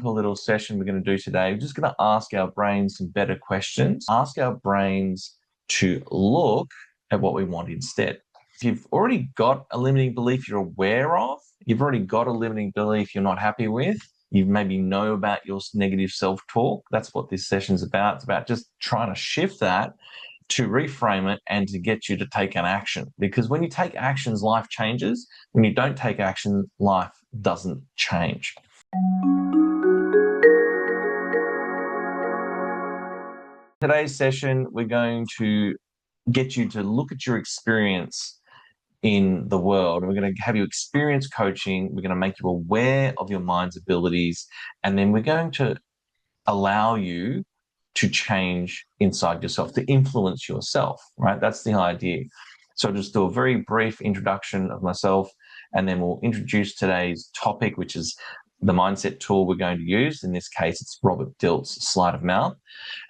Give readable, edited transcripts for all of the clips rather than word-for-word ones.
simple little session we're going to do today. We're just going to ask our brains some better questions, ask our brains to look at what we want instead. If you've already got a limiting belief you're aware of, you've already got a limiting belief you're not happy with, you maybe know about your negative self-talk, that's what this session's about. It's about just trying to shift that, to reframe it and to get you to take an action. Because when you take actions, life changes. When you don't take action, life doesn't change. Today's session, we're going to get you to look at your experience in the world. We're going to have you experience coaching. We're going to make you aware of your mind's abilities. And then we're going to allow you to change inside yourself, to influence yourself, right? That's the idea. So I'll just do a very brief introduction of myself, and then we'll introduce today's topic, which is the mindset tool we're going to use. In this case, it's Robert Diles' Sleight of Mouth.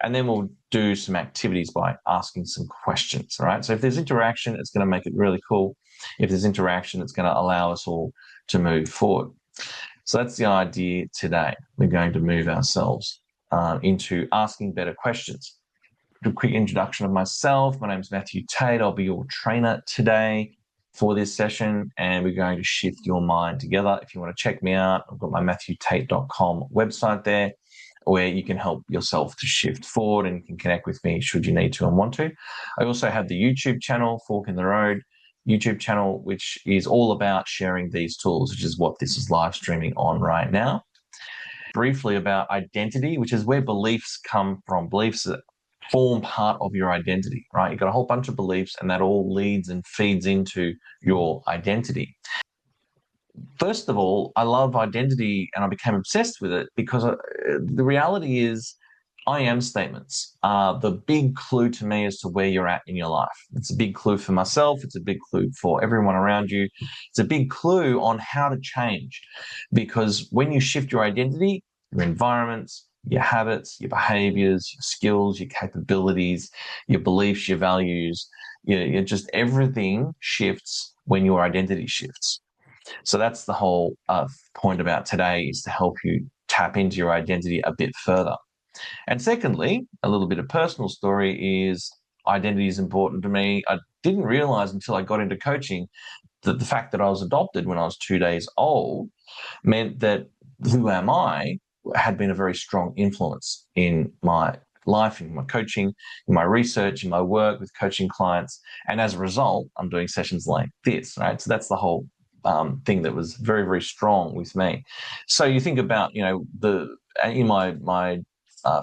And then we'll do some activities by asking some questions, all right? So if there's interaction, it's going to make it really cool. If there's interaction, it's going to allow us all to move forward. So that's the idea today. We're going to move ourselves into asking better questions. A quick introduction of myself. My name is Matthew Tate. I'll be your trainer today for this session, and we're going to shift your mind together. If you want to check me out, I've got my MatthewTate.com website there where you can help yourself to shift forward, and you can connect with me should you need to and want to. I also have the YouTube channel, Fork in the Road YouTube channel, which is all about sharing these tools, which is what this is live streaming on right now. Briefly about identity, which is where beliefs come from, beliefs that form part of your identity, right? You've got a whole bunch of beliefs, and that all leads and feeds into your identity. First of all, I love identity, and I became obsessed with it because the reality is I am statements are the big clue to me as to where you're at in your life. It's a big clue for myself. It's a big clue for everyone around you. It's a big clue on how to change, because when you shift your identity, your environments, your habits, your behaviors, your skills, your capabilities, your beliefs, your values, just everything shifts when your identity shifts. So that's the whole point about today, is to help you tap into your identity a bit further. And secondly, a little bit of personal story is identity is important to me. I didn't realize until I got into coaching that the fact that I was adopted when I was 2 days old meant that who am I had been a very strong influence in my life, in my coaching, in my research, in my work with coaching clients. And as a result, I'm doing sessions like this, right? So that's the whole thing that was very, very strong with me. So you think about, in my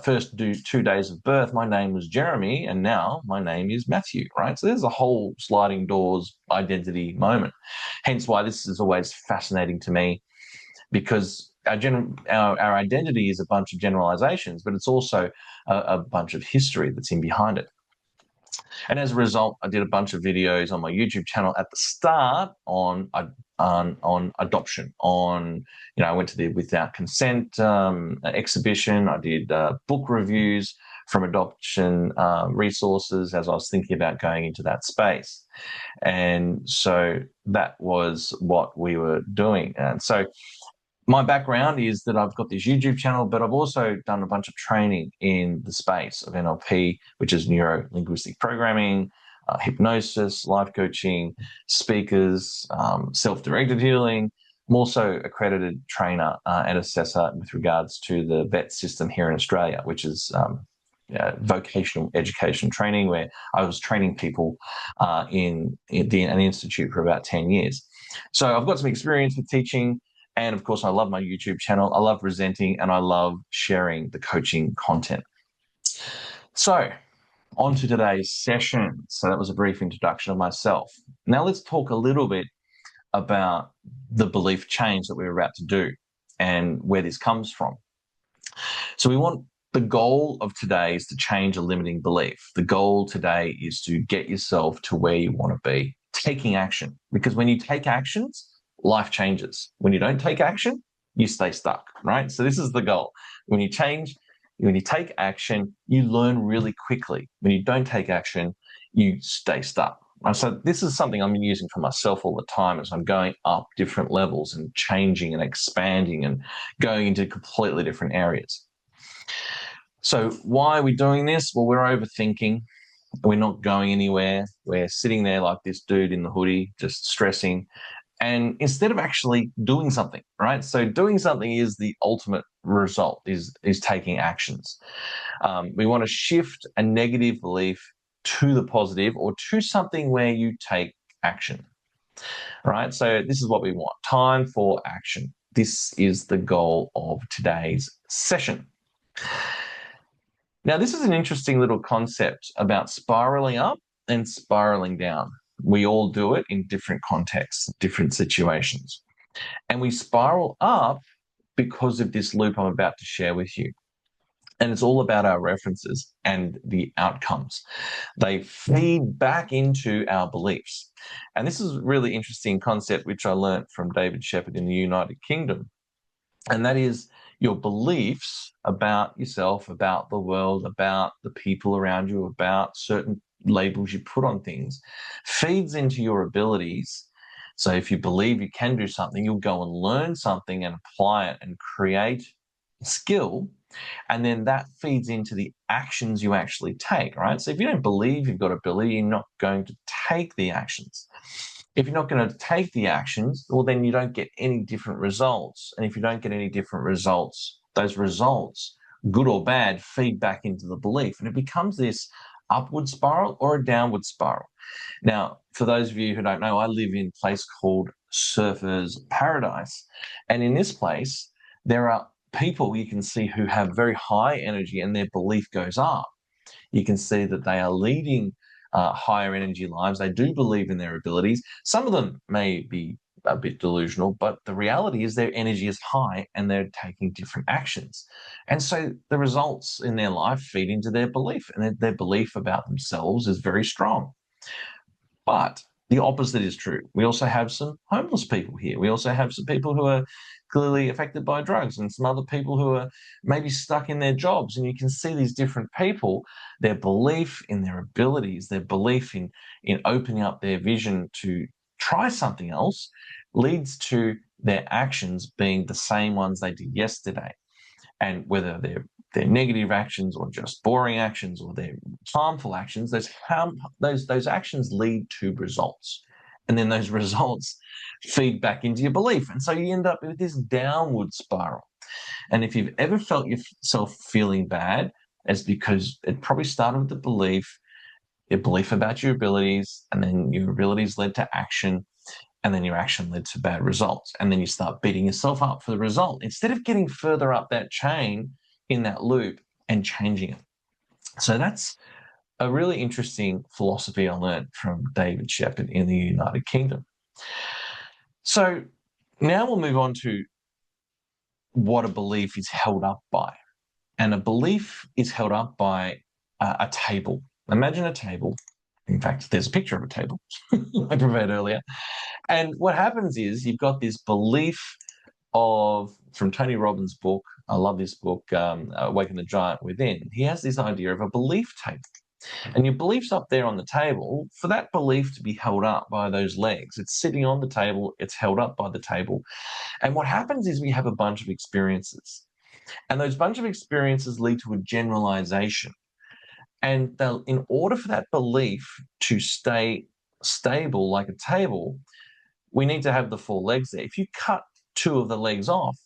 first 2 days of birth, my name was Jeremy, and now my name is Matthew, right? So there's a whole sliding doors identity moment. Hence why this is always fascinating to me, because our identity is a bunch of generalizations, but it's also a bunch of history that's in behind it. And as a result, I did a bunch of videos on my YouTube channel at the start on adoption. I went to the Without Consent exhibition. I did book reviews from adoption resources as I was thinking about going into that space. And so that was what we were doing. And so my background is that I've got this YouTube channel, but I've also done a bunch of training in the space of NLP, which is Neuro Linguistic Programming, hypnosis, life coaching, speakers, self-directed healing. I'm also accredited trainer and assessor with regards to the VET system here in Australia, which is vocational education training, where I was training people in an institute for about 10 years. So I've got some experience with teaching. And of course, I love my YouTube channel. I love presenting, and I love sharing the coaching content. So on to today's session. So that was a brief introduction of myself. Now let's talk a little bit about the belief change that we're about to do and where this comes from. So the goal of today is to change a limiting belief. The goal today is to get yourself to where you want to be, taking action. Because when you take actions, life changes. When you don't take action, you stay stuck, right? So this is the goal. When you take action, you learn really quickly. When you don't take action, you stay stuck, So this is something I'm using for myself all the time as I'm going up different levels and changing and expanding and going into completely different areas. So why are we doing this? Well, we're overthinking. We're not going anywhere. We're sitting there like this dude in the hoodie, just stressing. And instead of actually doing something, right? So doing something is the ultimate result, is taking actions. We want to shift a negative belief to the positive or to something where you take action, right? So this is what we want. Time for action. This is the goal of today's session. Now, this is an interesting little concept about spiraling up and spiraling down. We all do it in different contexts, different situations. And we spiral up because of this loop I'm about to share with you. And it's all about our references and the outcomes. They feed back into our beliefs. And this is a really interesting concept, which I learned from David Shepherd in the United Kingdom. And that is your beliefs about yourself, about the world, about the people around you, about certain labels you put on things, feeds into your abilities. So if you believe you can do something, you'll go and learn something and apply it and create a skill. And then that feeds into the actions you actually take, right? So if you don't believe you've got ability, you're not going to take the actions. If you're not going to take the actions, well, then you don't get any different results. And if you don't get any different results, those results, good or bad, feed back into the belief. And it becomes this upward spiral or a downward spiral. Now, for those of you who don't know, I live in a place called Surfers Paradise. And in this place, there are people you can see who have very high energy and their belief goes up. You can see that they are leading higher energy lives. They do believe in their abilities. Some of them may be a bit delusional, but the reality is their energy is high and they're taking different actions. And so the results in their life feed into their belief, and their belief about themselves is very strong. But the opposite is true. We also have some homeless people here. We also have some people who are clearly affected by drugs and some other people who are maybe stuck in their jobs. And you can see these different people, their belief in their abilities, their belief in opening up their vision to try something else leads to their actions being the same ones they did yesterday. And whether they're negative actions or just boring actions or they're harmful actions, those actions lead to results. And then those results feed back into your belief. And so you end up with this downward spiral. And if you've ever felt yourself feeling bad, it's because it probably started with the belief, your belief about your abilities, and then your abilities led to action, and then your action led to bad results. And then you start beating yourself up for the result instead of getting further up that chain in that loop and changing it. So that's a really interesting philosophy I learned from David Shepherd in the United Kingdom. So now we'll move on to what a belief is held up by. And a belief is held up by a table. Imagine a table. In fact, there's a picture of a table I prepared earlier. And what happens is you've got this belief from Tony Robbins' book. I love this book, Awaken the Giant Within. He has this idea of a belief table. And your belief's up there on the table. For that belief to be held up by those legs, it's sitting on the table, it's held up by the table. And what happens is we have a bunch of experiences. And those bunch of experiences lead to a generalization. And in order for that belief to stay stable like a table, we need to have the four legs there. If you cut two of the legs off,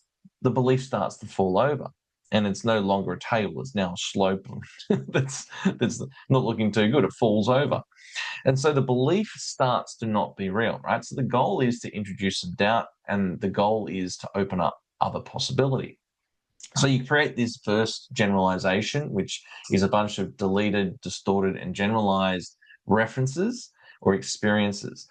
the belief starts to fall over. And it's no longer a table, it's now a slope that's not looking too good. It falls over. And so the belief starts to not be real, right? So the goal is to introduce some doubt, and the goal is to open up other possibility. So you create this first generalization, which is a bunch of deleted, distorted, and generalized references or experiences.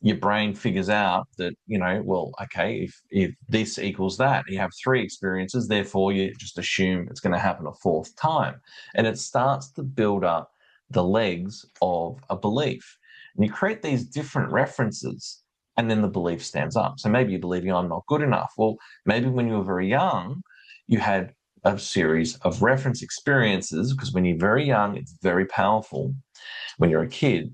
Your brain figures out that, well, okay, if this equals that, you have three experiences, therefore you just assume it's going to happen a fourth time. And it starts to build up the legs of a belief. And you create these different references, and then the belief stands up. So maybe you're believing I'm not good enough. Well, maybe when you were very young, you had a series of reference experiences, because when you're very young, it's very powerful when you're a kid.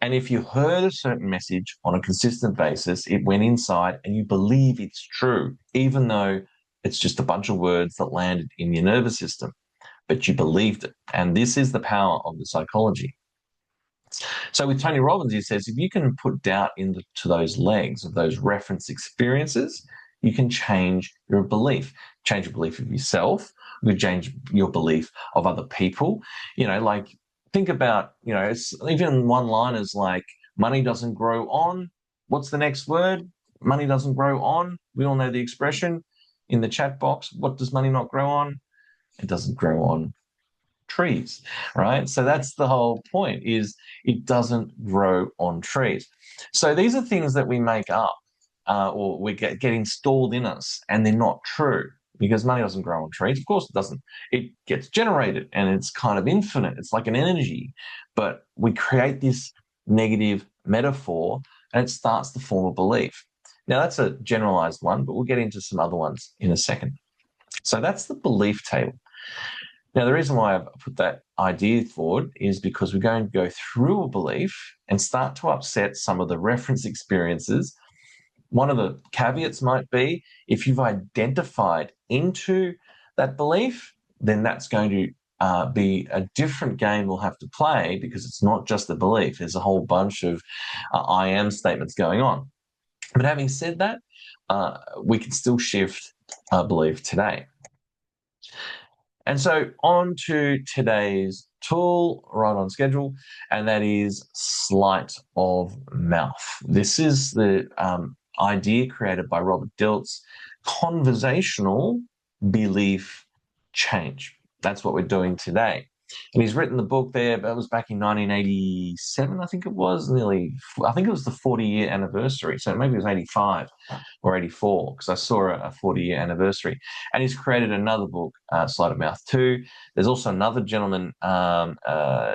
And if you heard a certain message on a consistent basis, it went inside and you believe it's true, even though it's just a bunch of words that landed in your nervous system, but you believed it. And this is the power of the psychology. So with Tony Robbins, he says, if you can put doubt into those legs of those reference experiences, you can change your belief. Change your belief of yourself. You can change your belief of other people. Like think about, it's even one-liners like money doesn't grow on. What's the next word? Money doesn't grow on. We all know the expression in the chat box. What does money not grow on? It doesn't grow on trees, right? So that's the whole point, is it doesn't grow on trees. So these are things that we make up or we get installed in us, and they're not true, because money doesn't grow on trees. Of course it doesn't. It gets generated and it's kind of infinite. It's like an energy, but we create this negative metaphor and it starts to form a belief. Now that's a generalized one, but we'll get into some other ones in a second. So that's the belief table. Now, the reason why I've put that idea forward is because we're going to go through a belief and start to upset some of the reference experiences. One of the caveats might be, if you've identified into that belief, then that's going to be a different game we'll have to play, because it's not just the belief. There's a whole bunch of I am statements going on. But having said that, we can still shift our belief today. And so on to today's tool, right on schedule, and that is Sleight of Mouth. This is the idea created by Robert Dilts, conversational belief change. That's what we're doing today. And he's written the book there, that was back in 1987, I think it was, I think it was the 40-year anniversary. So maybe it was 85 or 84, because I saw a 40-year anniversary. And he's created another book, Sleight of Mouth 2. There's also another gentleman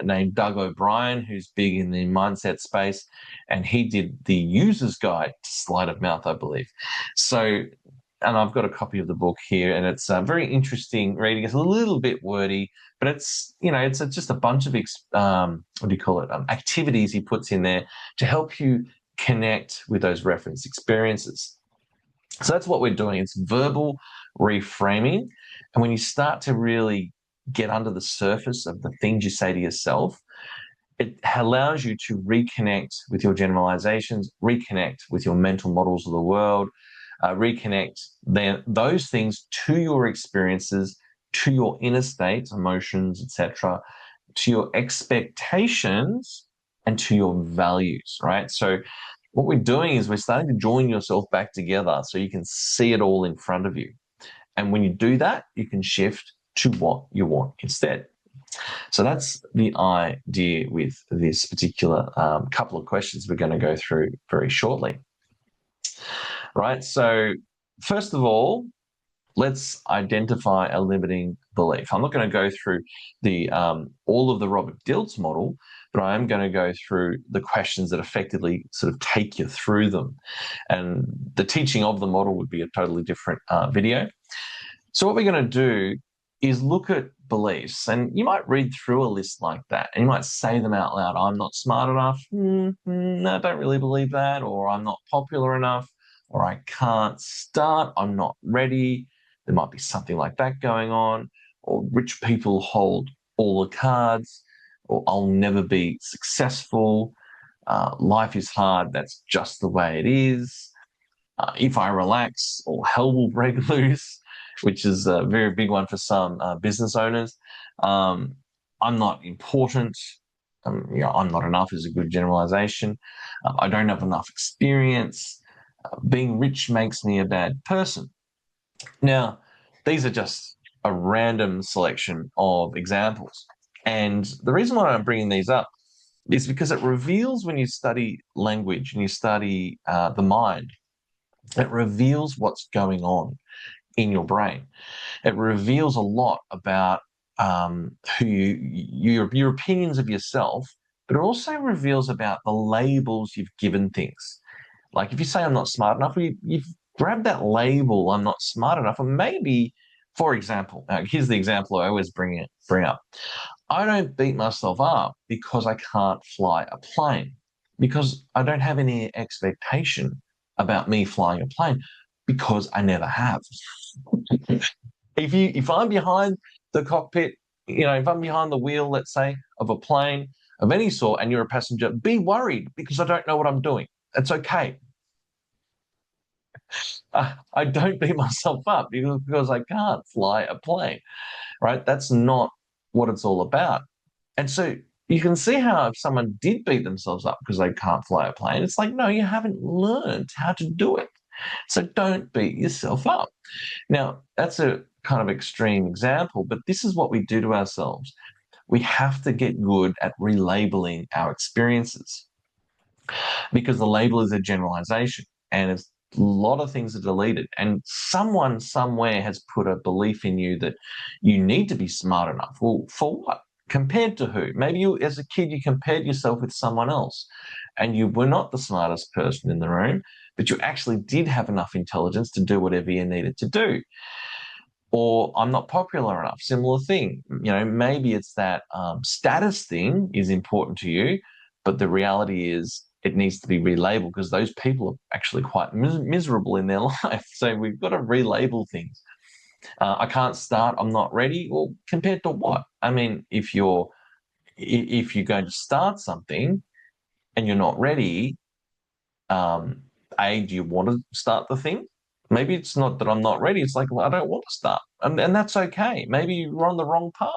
named Doug O'Brien, who's big in the mindset space, and he did the user's guide to Sleight of Mouth, I believe. So, and I've got a copy of the book here, and it's very interesting reading. It's a little bit wordy, but it's just a bunch of activities he puts in there to help you connect with those reference experiences. So that's what we're doing. It's verbal reframing. And when you start to really get under the surface of the things you say to yourself, it allows you to reconnect with your generalizations, reconnect with your mental models of the world, reconnect those things to your experiences, to your inner state, emotions, etc., to your expectations, and to your values, right? So what we're doing is we're starting to join yourself back together so you can see it all in front of you. And when you do that, you can shift to what you want instead. So that's the idea with this particular couple of questions we're going to go through very shortly. Right, so first of all, let's identify a limiting belief. I'm not going to go through the all of the Robert Dilts model, but I am going to go through the questions that effectively sort of take you through them. And the teaching of the model would be a totally different video. So what we're going to do is look at beliefs, and you might read through a list like that and you might say them out loud. I'm not smart enough. I don't really believe that. Or I'm not popular enough. Or I can't start. I'm not ready. There might be something like that going on. Or rich people hold all the cards. Or I'll never be successful. Life is hard. That's just the way it is. If I relax, all hell will break loose, which is a very big one for some business owners. I'm not important. I'm not enough is a good generalization. I don't have enough experience. Being rich makes me a bad person. Now, these are just a random selection of examples. And the reason why I'm bringing these up is because it reveals, when you study language and you study the mind, it reveals what's going on in your brain. It reveals a lot about who your opinions of yourself, but it also reveals about the labels you've given things. Like if you say I'm not smart enough, you've grabbed that label, I'm not smart enough, and maybe, for example, here's the example I always bring up. I don't beat myself up because I can't fly a plane. because I don't have any expectation about me flying a plane because I never have. If I'm behind the cockpit, if I'm behind the wheel, let's say, of a plane of any sort, and you're a passenger, be worried because I don't know what I'm doing. It's okay. I don't beat myself up because I can't fly a plane, right? That's not what it's all about. And so you can see how if someone did beat themselves up because they can't fly a plane, it's like, no, you haven't learned how to do it. So don't beat yourself up. Now, that's a kind of extreme example, but this is what we do to ourselves. We have to get good at relabeling our experiences because the label is a generalization and it's a lot of things are deleted. And someone somewhere has put a belief in you that you need to be smart enough. Well, for what? Compared to who? Maybe you, as a kid, you compared yourself with someone else and you were not the smartest person in the room, but you actually did have enough intelligence to do whatever you needed to do. Or I'm not popular enough, similar thing. Maybe it's that status thing is important to you, but the reality is it needs to be relabeled because those people are actually quite miserable in their life. So we've got to relabel things. I can't start, I'm not ready. Well, compared to what? I mean, if you're going to start something and you're not ready, do you want to start the thing? Maybe it's not that I'm not ready. It's like, well, I don't want to start. And that's okay. Maybe you're on the wrong path.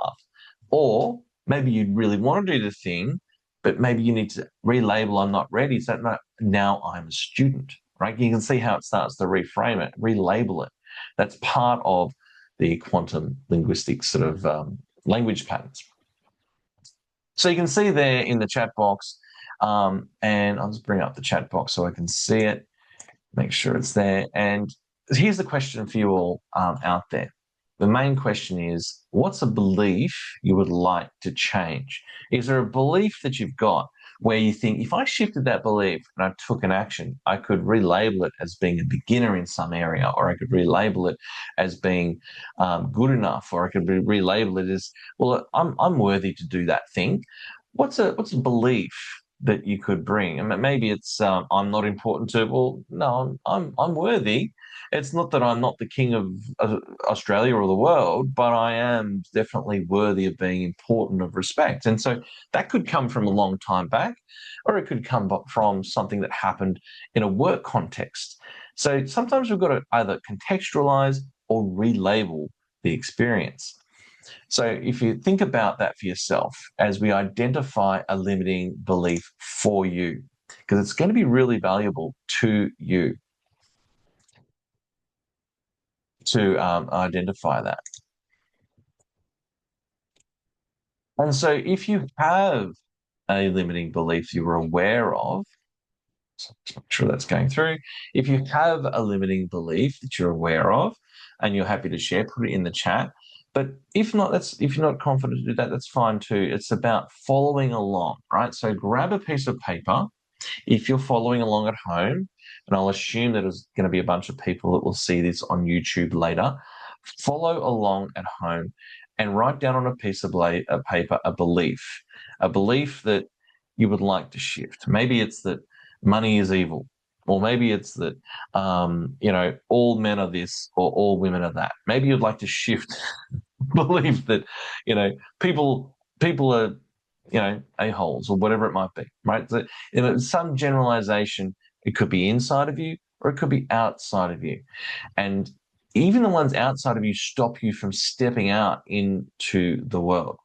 Or maybe you really want to do the thing, but maybe you need to relabel I'm not ready. So now I'm a student, right? You can see how it starts to reframe it, relabel it. That's part of the quantum linguistic sort of language patterns. So you can see there in the chat box, and I'll just bring up the chat box so I can see it, make sure it's there. And here's the question for you all out there. The main question is, what's a belief you would like to change? Is there a belief that you've got where you think, if I shifted that belief and I took an action, I could relabel it as being a beginner in some area, or I could relabel it as being good enough, or I could relabel it as, well, I'm worthy to do that thing. What's a belief that you could bring? And maybe it's I'm not important to. Well, no, I'm worthy. It's not that I'm not the king of Australia or the world, but I am definitely worthy of being important, of respect. And so that could come from a long time back, or it could come from something that happened in a work context. So sometimes we've got to either contextualize or relabel the experience. So if you think about that for yourself as we identify a limiting belief for you, because it's going to be really valuable to you to identify that. And so if you have a limiting belief you're aware of, so make sure that's going through. If you have a limiting belief that you're aware of and you're happy to share, put it in the chat. But if not, if you're not confident to do that, that's fine too. It's about following along, right? So grab a piece of paper. If you're following along at home, and I'll assume that there's going to be a bunch of people that will see this on YouTube later, follow along at home and write down on a piece of paper a belief that you would like to shift. Maybe it's that money is evil, or maybe it's that all men are this or all women are that. Maybe you'd like to shift belief that people are a-holes or whatever it might be, right? So, some generalization, it could be inside of you or it could be outside of you. And even the ones outside of you stop you from stepping out into the world.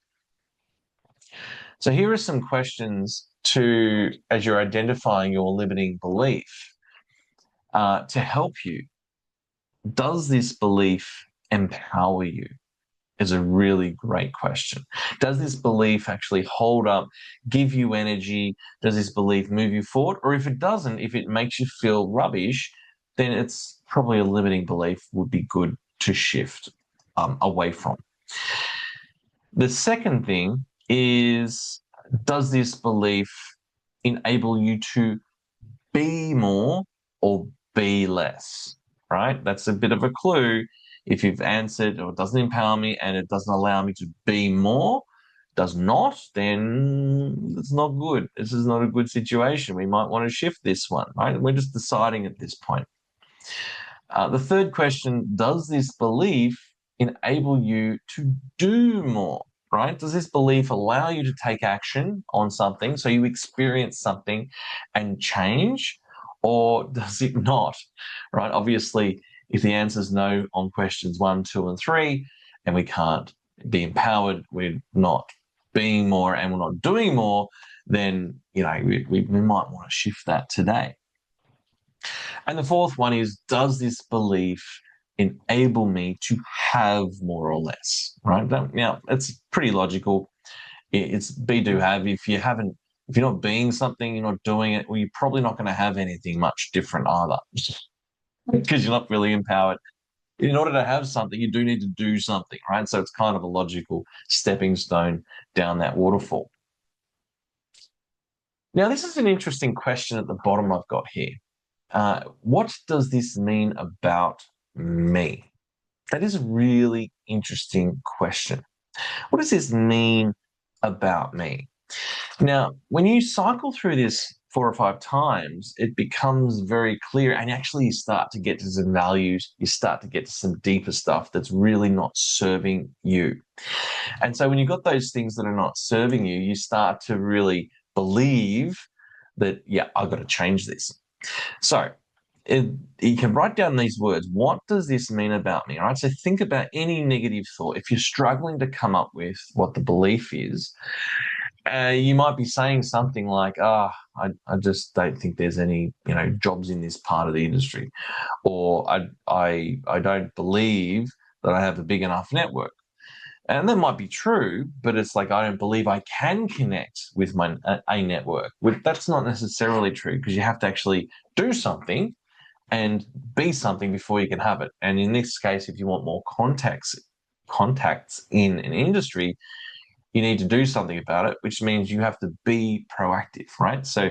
So here are some questions as you're identifying your limiting belief, to help you. Does this belief empower you? Is a really great question. Does this belief actually hold up, give you energy? Does this belief move you forward? Or if it doesn't, if it makes you feel rubbish, then it's probably a limiting belief would be good to shift away from. The second thing is, does this belief enable you to be more or be less, right? That's a bit of a clue. If you've answered, or it doesn't empower me and it doesn't allow me to be more, does not, then it's not good. This is not a good situation. We might want to shift this one, right? We're just deciding at this point. The third question, does this belief enable you to do more, right? Does this belief allow you to take action on something so you experience something and change, or does it not, right? Obviously, if the answer is no on questions 1, 2, and 3, and we can't be empowered, we're not being more and we're not doing more, then, we might want to shift that today. And the fourth one is, does this belief enable me to have more or less, right? Now, it's pretty logical. It's be, do, have. If you're not being something, you're not doing it, well, you're probably not going to have anything much different either because you're not really empowered. In order to have something, you do need to do something, right? So it's kind of a logical stepping stone down that waterfall. Now, this is an interesting question at the bottom I've got here. What does this mean about me? That is a really interesting question. What does this mean about me? Now, when you cycle through this 4 or 5 times, it becomes very clear, and actually you start to get to some values, you start to get to some deeper stuff that's really not serving you. And so when you've got those things that are not serving you, you start to really believe that, yeah, I've got to change this. So you can write down these words. What does this mean about me? All right. So think about any negative thought. If you're struggling to come up with what the belief is, you might be saying something like, I just don't think there's any, jobs in this part of the industry, or I don't believe that I have a big enough network. And that might be true, but it's like, I don't believe I can connect with a network. That's not necessarily true, because you have to actually do something and be something before you can have it. And in this case, if you want more contacts in an industry, you need to do something about it, which means you have to be proactive, right? So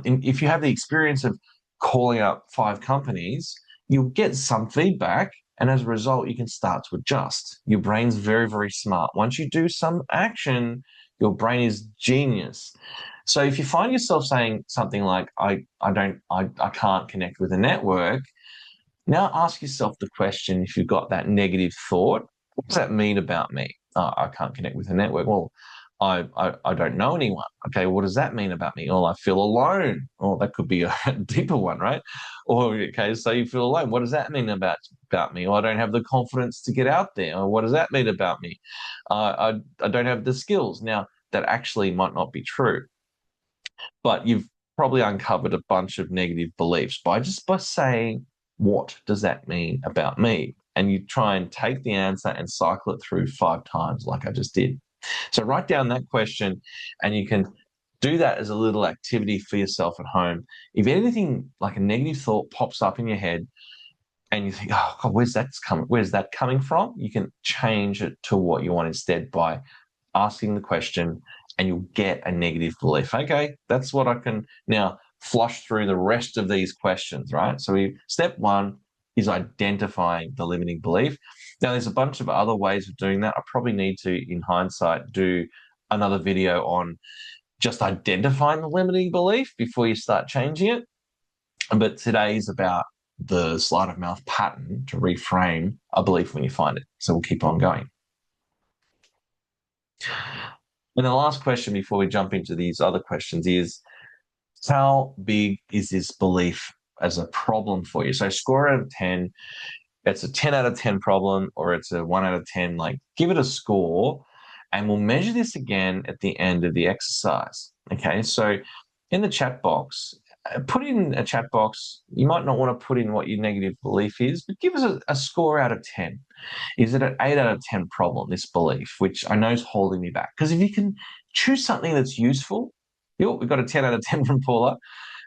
if you have the experience of calling up 5 companies, you'll get some feedback, and as a result, you can start to adjust. Your brain's very, very smart. Once you do some action, your brain is genius. So if you find yourself saying something like, I can't connect with a network, now ask yourself the question, if you've got that negative thought, what does that mean about me? I can't connect with a network. Well, I don't know anyone. Okay, what does that mean about me? Oh, I feel alone. Oh, that could be a deeper one, right? Or, okay, so you feel alone. What does that mean about me? Oh, I don't have the confidence to get out there. Or what does that mean about me? I don't have the skills. Now, that actually might not be true, but you've probably uncovered a bunch of negative beliefs by saying, what does that mean about me? And you try and take the answer and cycle it through 5 times like I just did. So write down that question, and you can do that as a little activity for yourself at home. If anything like a negative thought pops up in your head and you think, oh God, where's that coming from? You can change it to what you want instead by asking the question, and you'll get a negative belief. Okay, that's what I can now flush through the rest of these questions, right? So step 1 is identifying the limiting belief. Now, there's a bunch of other ways of doing that. I probably need to, in hindsight, do another video on just identifying the limiting belief before you start changing it. But today is about the sleight of mouth pattern to reframe a belief when you find it. So we'll keep on going. And the last question before we jump into these other questions is, how big is this belief as a problem for you? So score out of 10. It's a 10 out of 10 problem, or it's a 1 out of 10. Like, give it a score, and we'll measure this again at the end of the exercise. Okay, so in the chat box, put in a chat box. You might not want to put in what your negative belief is, but give us a score out of 10. Is it an 8 out of 10 problem, this belief, which I know is holding me back? Because if you can choose something that's useful, we've got a 10 out of 10 from Paula.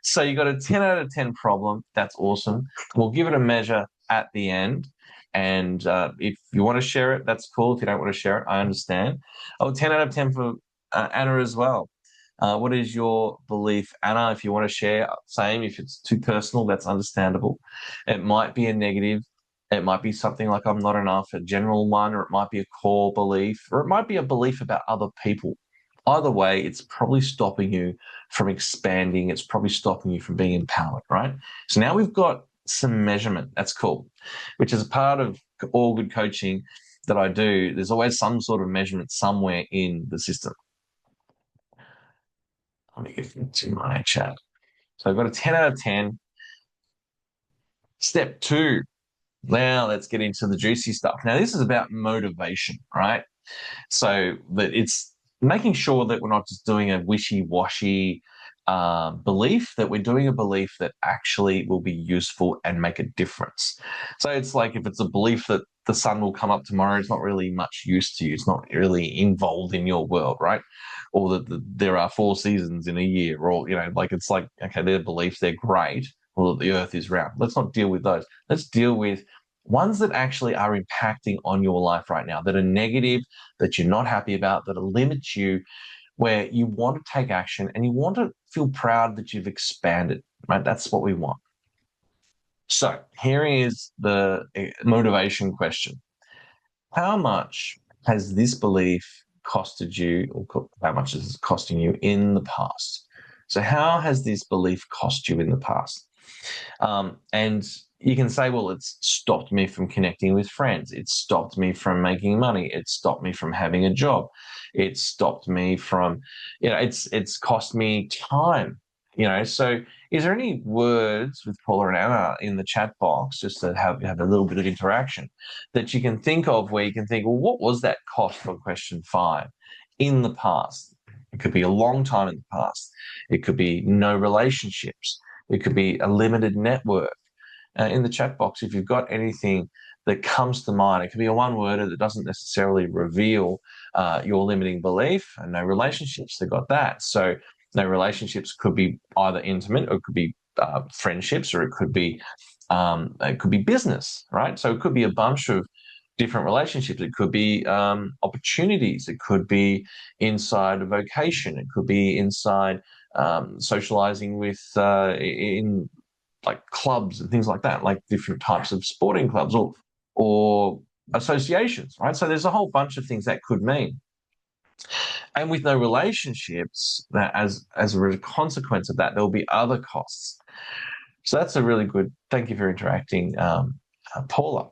So you got a 10 out of 10 problem. That's awesome. We'll give it a measure at the end. And if you want to share it, that's cool. If you don't want to share it, I understand. 10 out of 10 for Anna as well. What is your belief, Anna? If you want to share, same. If it's too personal, that's understandable. It might be a negative. It might be something like I'm not enough, a general one, or it might be a core belief, or it might be a belief about other people. Either way, it's probably stopping you from expanding. It's probably stopping you from being empowered, right? So now we've got some measurement. That's cool, which is a part of all good coaching that I do. There's always some sort of measurement somewhere in the system. Let me get into my chat. So I've got a 10 out of 10. Step 2. Now let's get into the juicy stuff. Now, this is about motivation, right? So that it's making sure that we're not just doing a wishy-washy belief, that we're doing a belief that actually will be useful and make a difference. So it's like if it's a belief that the sun will come up tomorrow, it's not really much use to you. It's not really involved in your world, right? Or that there are 4 seasons in a year, or, like it's like, okay, their beliefs, they're great, or that the earth is round. Let's not deal with those. Let's deal with ones that actually are impacting on your life right now, that are negative, that you're not happy about, that limit you, where you want to take action and you want to feel proud that you've expanded, right? That's what we want. So here is the motivation question. How much has this belief costed you, or how much is it costing you in the past? So how has this belief cost you in the past? And you can say, well, it's stopped me from connecting with friends. It's stopped me from making money. It's stopped me from having a job. It's stopped me from, it's cost me time. So is there any words with Paula and Anna in the chat box, just to have a little bit of interaction, that you can think of where you can think, well, what was that cost for question 5 in the past? It could be a long time in the past. It could be no relationships. It could be a limited network. In the chat box, if you've got anything that comes to mind, it could be a one-worder that doesn't necessarily reveal your limiting belief. And no relationships, they've got that. So no relationships could be either intimate, or it could be friendships, or it could be business, right? So it could be a bunch of different relationships. It could be opportunities. It could be inside a vocation. It could be inside socializing with in like clubs and things like that, like different types of sporting clubs or associations, right? So there's a whole bunch of things that could mean. And with no relationships, that as a consequence of that, there'll be other costs. So that's a really good. Thank you for interacting, Paula.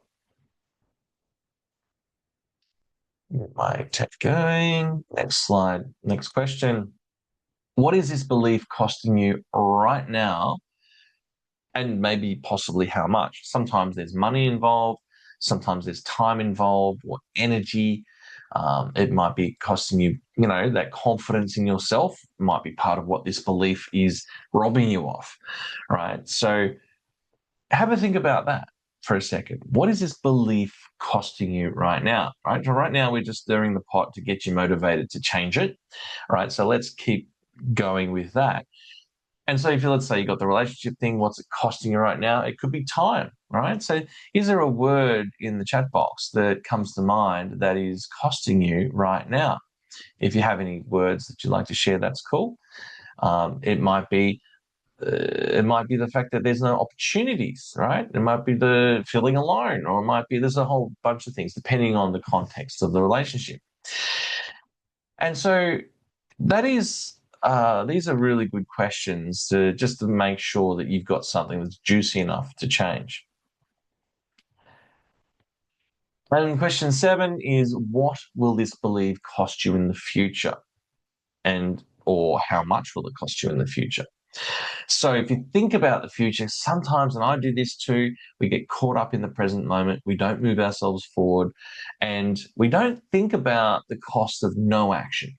Get my tech going. Next slide. Next question. What is this belief costing you right now? And maybe possibly how much? Sometimes there's money involved. Sometimes there's time involved, or energy. It might be costing you, that confidence in yourself might be part of what this belief is robbing you of, right? So have a think about that for a second. What is this belief costing you right now, right? So right now we're just stirring the pot to get you motivated to change it, right? So let's keep going with that. And so let's say you got the relationship thing, what's it costing you right now? It could be time, right? So is there a word in the chat box that comes to mind that is costing you right now? If you have any words that you'd like to share, that's cool. It might be the fact that there's no opportunities, right? It might be the feeling alone, or it might be there's a whole bunch of things depending on the context of the relationship. And so that is these are really good questions just to make sure that you've got something that's juicy enough to change. And question 7 is, what will this belief cost you in the future? Or how much will it cost you in the future? So if you think about the future, sometimes, and I do this too, we get caught up in the present moment. We don't move ourselves forward, and we don't think about the cost of no action.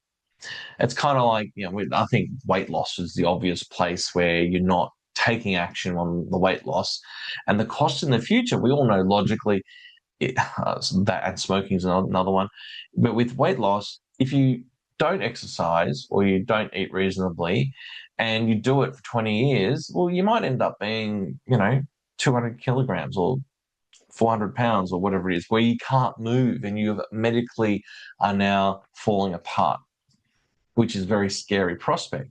It's kind of like, I think weight loss is the obvious place where you're not taking action on the weight loss. And the cost in the future, we all know logically, that, and smoking is another one. But with weight loss, if you don't exercise or you don't eat reasonably and you do it for 20 years, well, you might end up being, 200 kilograms or 400 pounds or whatever it is, where you can't move and you medically are now falling apart, which is a very scary prospect.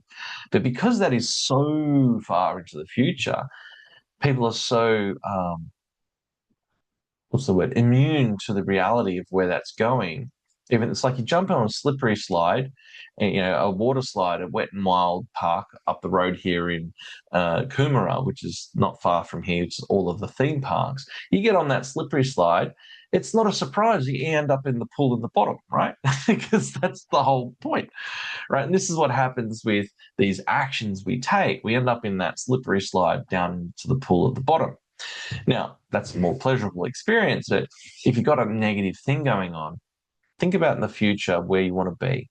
But because that is so far into the future, people are so what's the word, immune to the reality of where that's going. Even it's like you jump on a slippery slide, and, a water slide at Wet and Wild Park up the road here in Coomera, which is not far from here. It's all of the theme parks. You get on that slippery slide, it's not a surprise you end up in the pool at the bottom, right? Because that's the whole point, right? And this is what happens with these actions we take. We end up in that slippery slide down to the pool at the bottom. Now, that's a more pleasurable experience, but if you've got a negative thing going on, think about in the future where you want to be.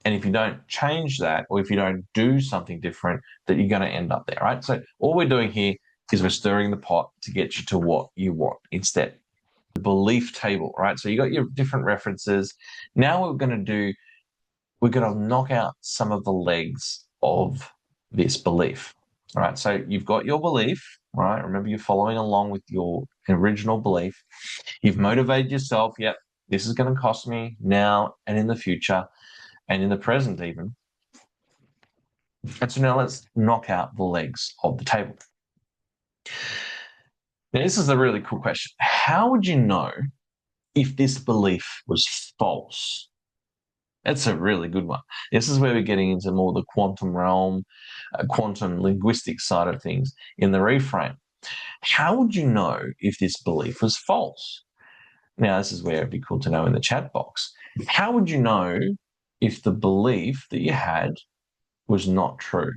And if you don't change that, or if you don't do something different, that you're going to end up there, right? So all we're doing here is we're stirring the pot to get you to what you want instead. The belief table, right? So you got your different references. Now what we're going to do, we're going to knock out some of the legs of this belief. All right, so you've got your belief, right? Remember, you're following along with your original belief. You've motivated yourself. Yep, this is going to cost me now and in the future and in the present even. And so now let's knock out the legs of the table. Now, this is a really cool question. How would you know if this belief was false? That's a really good one. This is where we're getting into more the quantum realm, quantum linguistic side of things in the reframe. How would you know if this belief was false? Now, this is where it'd be cool to know in the chat box. How would you know if the belief that you had was not true?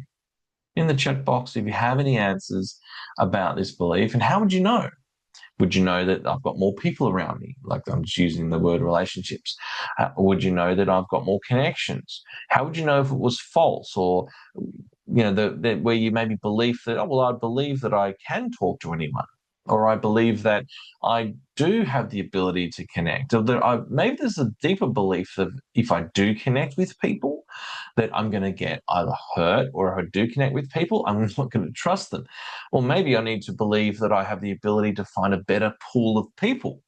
In the chat box, if you have any answers about this belief, and how would you know? Would you know that I've got more people around me? Like, I'm just using the word relationships. Would you know that I've got more connections? How would you know if it was false? Or, where you maybe believe that, I believe that I can talk to anyone. Or I believe that I do have the ability to connect. Or that maybe there's a deeper belief that if I do connect with people, that I'm going to get either hurt, or if I do connect with people, I'm not going to trust them. Or maybe I need to believe that I have the ability to find a better pool of people.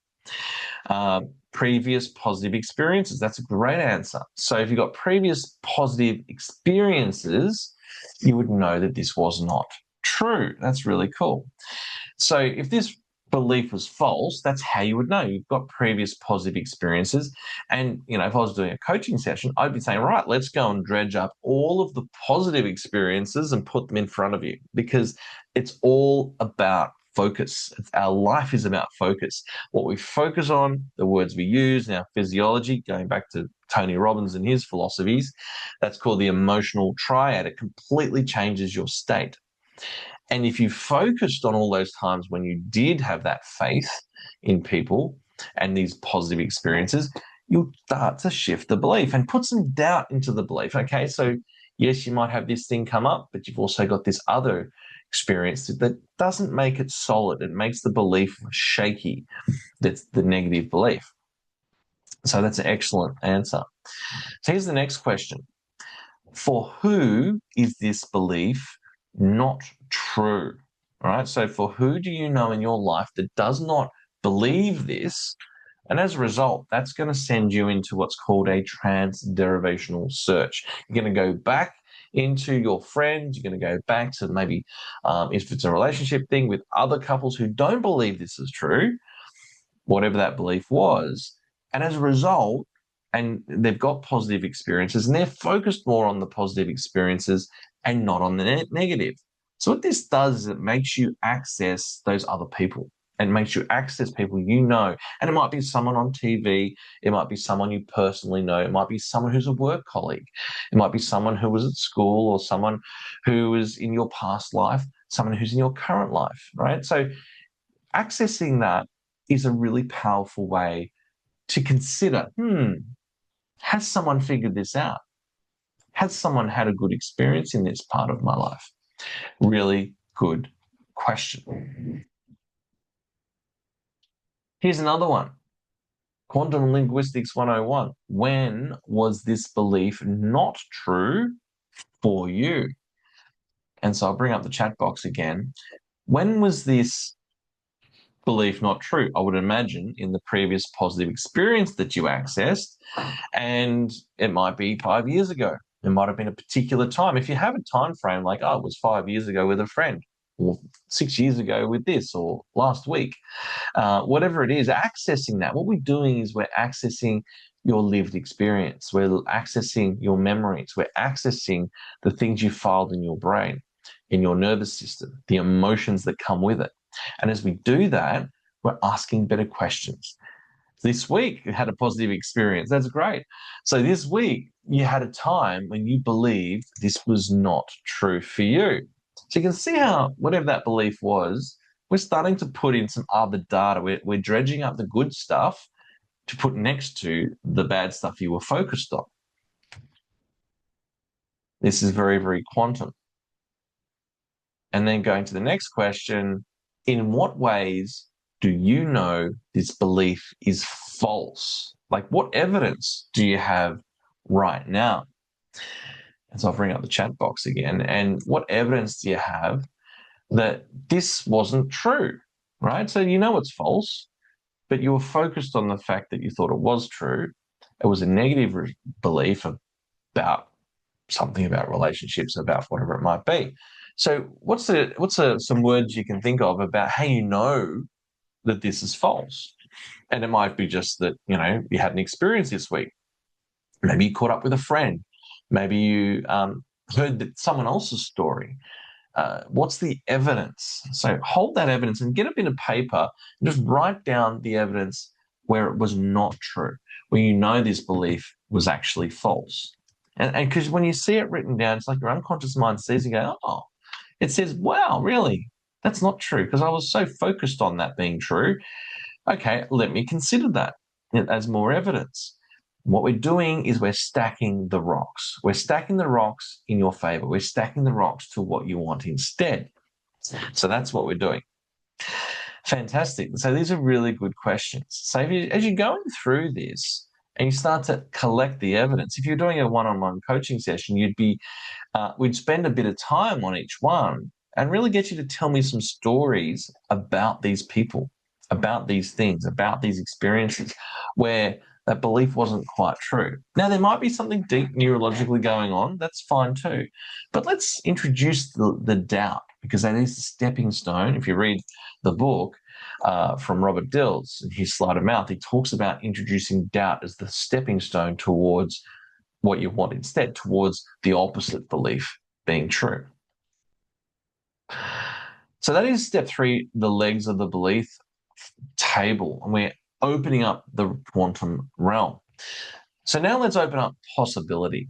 Previous positive experiences, that's a great answer. So if you've got previous positive experiences, you would know that this was not true. That's really cool. So if this belief was false, that's how you would know. You've got previous positive experiences. And, if I was doing a coaching session, I'd be saying, right, let's go and dredge up all of the positive experiences and put them in front of you, because it's all about focus. Our life is about focus. What we focus on, the words we use, and our physiology, going back to Tony Robbins and his philosophies, that's called the emotional triad. It completely changes your state. And if you focused on all those times when you did have that faith in people and these positive experiences, you'll start to shift the belief and put some doubt into the belief. Okay, so yes, you might have this thing come up, but you've also got this other experience that doesn't make it solid. It makes the belief shaky. That's the negative belief. So that's an excellent answer. So here's the next question. For who is this belief not true? All right, so for who do you know in your life that does not believe this? And as a result, that's going to send you into what's called a trans-derivational search. You're going to go back into your friends. You're going to go back to maybe, if it's a relationship thing, with other couples who don't believe this is true, whatever that belief was. And as a result, and they've got positive experiences, and they're focused more on the positive experiences and not on the negative. So what this does is it makes you access those other people, and makes you access people you know. And it might be someone on TV. It might be someone you personally know. It might be someone who's a work colleague. It might be someone who was at school, or someone who was in your past life, someone who's in your current life, right? So accessing that is a really powerful way to consider, has someone figured this out? Has someone had a good experience in this part of my life? Really good question. Here's another one. Quantum Linguistics 101. When was this belief not true for you? And so I'll bring up the chat box again. When was this belief not true? I would imagine in the previous positive experience that you accessed, and it might be 5 years ago. It might have been a particular time. If you have a time frame like, it was 5 years ago with a friend, or 6 years ago with this, or last week. Whatever it is, accessing that. What we're doing is we're accessing your lived experience. We're accessing your memories. We're accessing the things you filed in your brain, in your nervous system, the emotions that come with it. And as we do that, we're asking better questions. This week, you had a positive experience. That's great. So this week, you had a time when you believed this was not true for you. So you can see how, whatever that belief was, we're starting to put in some other data. We're dredging up the good stuff to put next to the bad stuff you were focused on. This is very, very quantum. And then going to the next question, in what ways do you know this belief is false? Like, what evidence do you have right now? And so I'll bring up the chat box again. And what evidence do you have that this wasn't true, right? So you know it's false, but you were focused on the fact that you thought it was true. It was a negative belief about something, about relationships, about whatever it might be. So what's some words you can think of about how you know that this is false? And it might be just that, you know, you had an experience this week. Maybe you caught up with a friend. Maybe you heard that someone else's story. What's the evidence? So hold that evidence and get a bit of paper and just write down the evidence where it was not true, where you know this belief was actually false. And because when you see it written down, it's like your unconscious mind sees and go, oh, it says, wow, really? That's not true because I was so focused on that being true. Okay, let me consider that as more evidence. What we're doing is we're stacking the rocks. We're stacking the rocks in your favor. We're stacking the rocks to what you want instead. So that's what we're doing. Fantastic. So these are really good questions. So as you're going through this and you start to collect the evidence, if you're doing a one-on-one coaching session, we'd spend a bit of time on each one and really get you to tell me some stories about these people, about these things, about these experiences where that belief wasn't quite true. Now, there might be something deep neurologically going on. That's fine too. But let's introduce the doubt, because that is the stepping stone. If you read the book from Robert Diles and his Sleight of Mouth, he talks about introducing doubt as the stepping stone towards what you want instead, towards the opposite belief being true. So that is step 3, the legs of the belief table. And we're opening up the quantum realm. So now let's open up possibility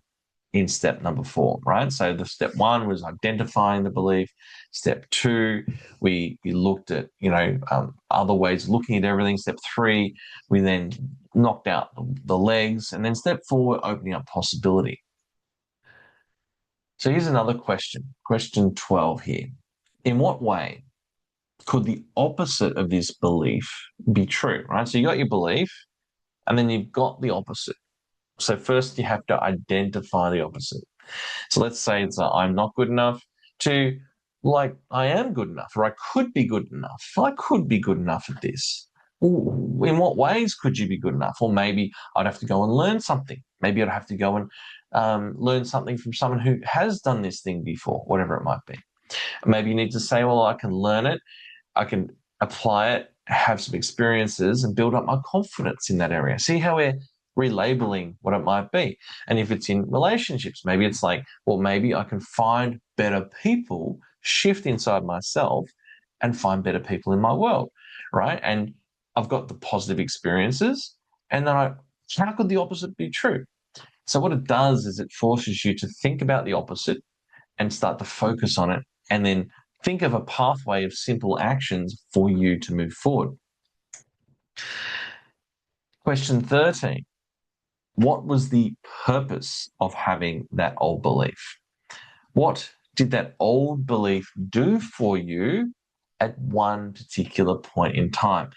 in step number 4, right? So the step 1 was identifying the belief. Step 2, we looked at, other ways of looking at everything. Step 3, we then knocked out the legs. And then step 4, we're opening up possibility. So here's another question, question 12 here. In what way could the opposite of this belief be true, right? So you got your belief and then you've got the opposite. So first you have to identify the opposite. So let's say it's I'm not good enough to like I am good enough, or I could be good enough. I could be good enough at this. Ooh, in what ways could you be good enough? Or maybe I'd have to go and learn something. Maybe I'd have to go and learn something from someone who has done this thing before, whatever it might be. Maybe you need to say, well, I can learn it, I can apply it, have some experiences and build up my confidence in that area. See how we're relabeling what it might be. And if it's in relationships, maybe it's like, well, maybe I can find better people, shift inside myself and find better people in my world, right? And I've got the positive experiences and then how could the opposite be true? So what it does is it forces you to think about the opposite and start to focus on it and then think of a pathway of simple actions for you to move forward. Question 13. What was the purpose of having that old belief? What did that old belief do for you at one particular point in time?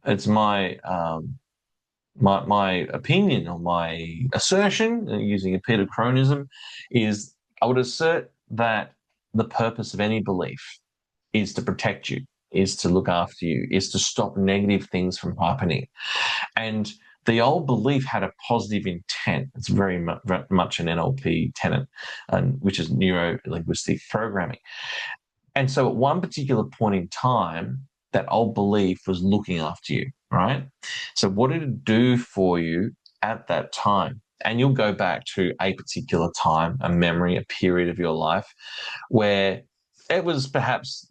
It's my opinion or my assertion, using a Peter Cronism, is I would assert that the purpose of any belief is to protect you, is to look after you, is to stop negative things from happening. And the old belief had a positive intent. It's very much an NLP tenet, which is Neuro Linguistic Programming. And so at one particular point in time, that old belief was looking after you, right? So what did it do for you at that time? And you'll go back to a particular time, a memory, a period of your life where it was perhaps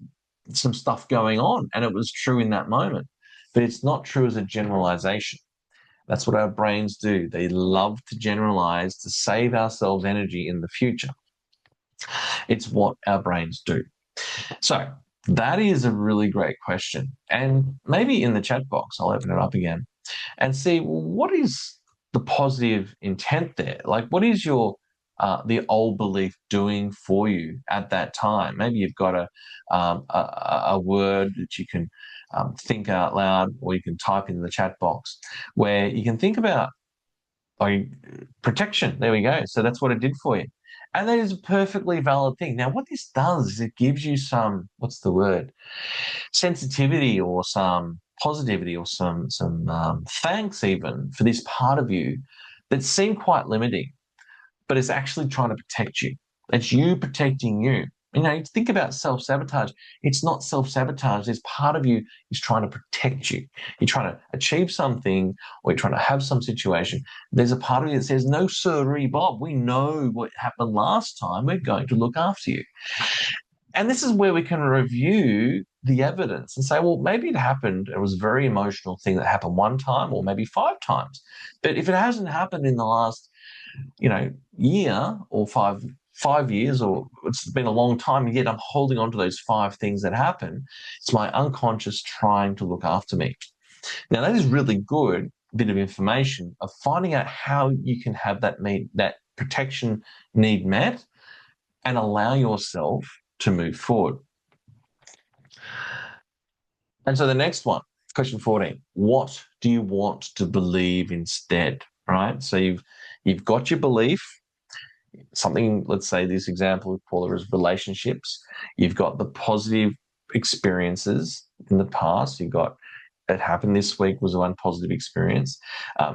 some stuff going on and it was true in that moment, but it's not true as a generalization. That's what our brains do. They love to generalize to save ourselves energy in the future. It's what our brains do. So that is a really great question. And maybe in the chat box, I'll open it up again and see, well, what is the positive intent there? Like, what is your the old belief doing for you at that time? Maybe you've got a word that you can think out loud, or you can type in the chat box where you can think about like protection. There we go. So that's what it did for you. And that is a perfectly valid thing. Now, what this does is it gives you some, what's the word? Sensitivity or some positivity or some thanks even for this part of you that seemed quite limiting, but it's actually trying to protect you. It's you protecting you. You know, think about self-sabotage. It's not self-sabotage. There's part of you is trying to protect you. You're trying to achieve something or you're trying to have some situation. There's a part of you that says, no, sirree, Bob, we know what happened last time. We're going to look after you. And this is where we can review the evidence and say, well, maybe it happened. It was a very emotional thing that happened one time or maybe 5 times. But if it hasn't happened in the last, year or 5 years, or it's been a long time, and yet I'm holding on to those 5 things that happen, it's my unconscious trying to look after me. Now, that is really good bit of information of finding out how you can have that protection need met and allow yourself to move forward. And so the next one, question 14, what do you want to believe instead? Right? So you've got your belief, something, let's say this example, we call it as relationships. You've got the positive experiences in the past. You've got it happened this week was one positive experience.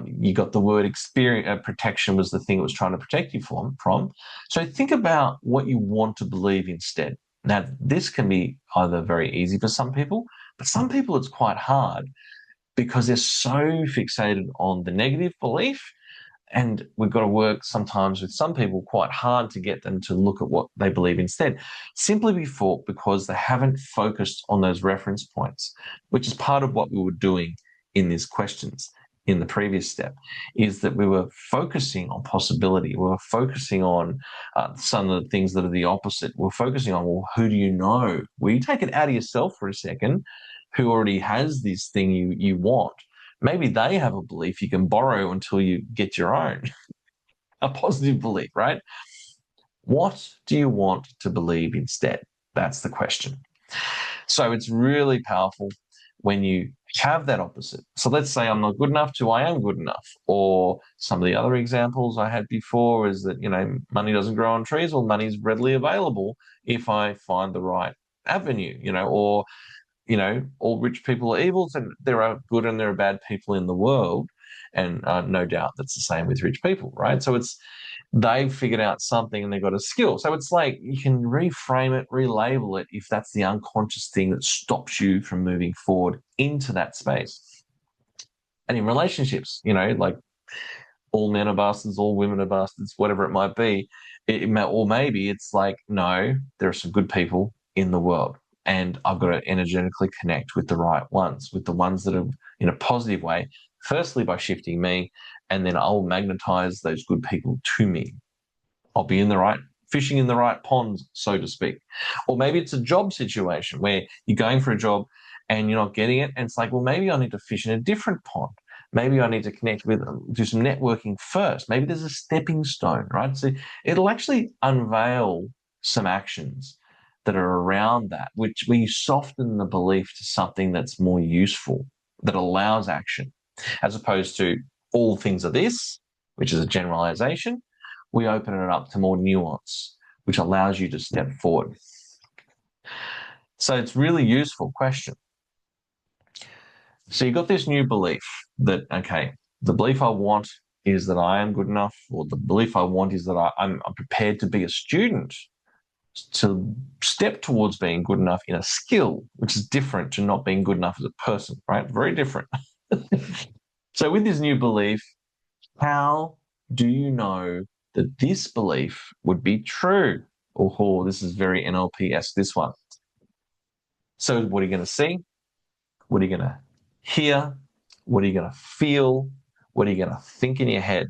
You got the word experience, protection was the thing it was trying to protect you from. So think about what you want to believe instead. Now, this can be either very easy for some people, but some people it's quite hard because they're so fixated on the negative belief. And we've got to work sometimes with some people quite hard to get them to look at what they believe instead, simply because they haven't focused on those reference points, which is part of what we were doing in these questions in the previous step, is that we were focusing on possibility. We were focusing on some of the things that are the opposite. We're focusing on, well, who do you know? Well, you take it out of yourself for a second, who already has this thing you want. Maybe they have a belief you can borrow until you get your own, a positive belief, right? What do you want to believe instead? That's the question. So it's really powerful when you have that opposite. So let's say I'm not good enough to I am good enough. Or some of the other examples I had before is that, money doesn't grow on trees. Well, money's readily available if I find the right avenue, or all rich people are evils, and there are good and there are bad people in the world. And no doubt that's the same with rich people, right? So they've figured out something and they've got a skill. So it's like you can reframe it, relabel it if that's the unconscious thing that stops you from moving forward into that space. And in relationships, like all men are bastards, all women are bastards, whatever it might be, or maybe it's like, no, there are some good people in the world. And I've got to energetically connect with the right ones, with the ones that are in a positive way, firstly by shifting me, and then I'll magnetize those good people to me. I'll be fishing in the right ponds, so to speak. Or maybe it's a job situation where you're going for a job and you're not getting it. And it's like, well, maybe I need to fish in a different pond. Maybe I need to connect with them, do some networking first. Maybe there's a stepping stone, right? So it'll actually unveil some actions that are around that, which we soften the belief to something that's more useful, that allows action, as opposed to all things are this, which is a generalization. We open it up to more nuance, which allows you to step forward. So it's really useful question. So you've got this new belief that, okay, the belief I want is that I am good enough, or the belief I want is that I'm prepared to be a student to step towards being good enough in a skill, which is different to not being good enough as a person, right? Very different. So with this new belief, how do you know that this belief would be true? Oh, this is very NLP-esque, this one. So what are you going to see? What are you going to hear? What are you going to feel? What are you going to think in your head?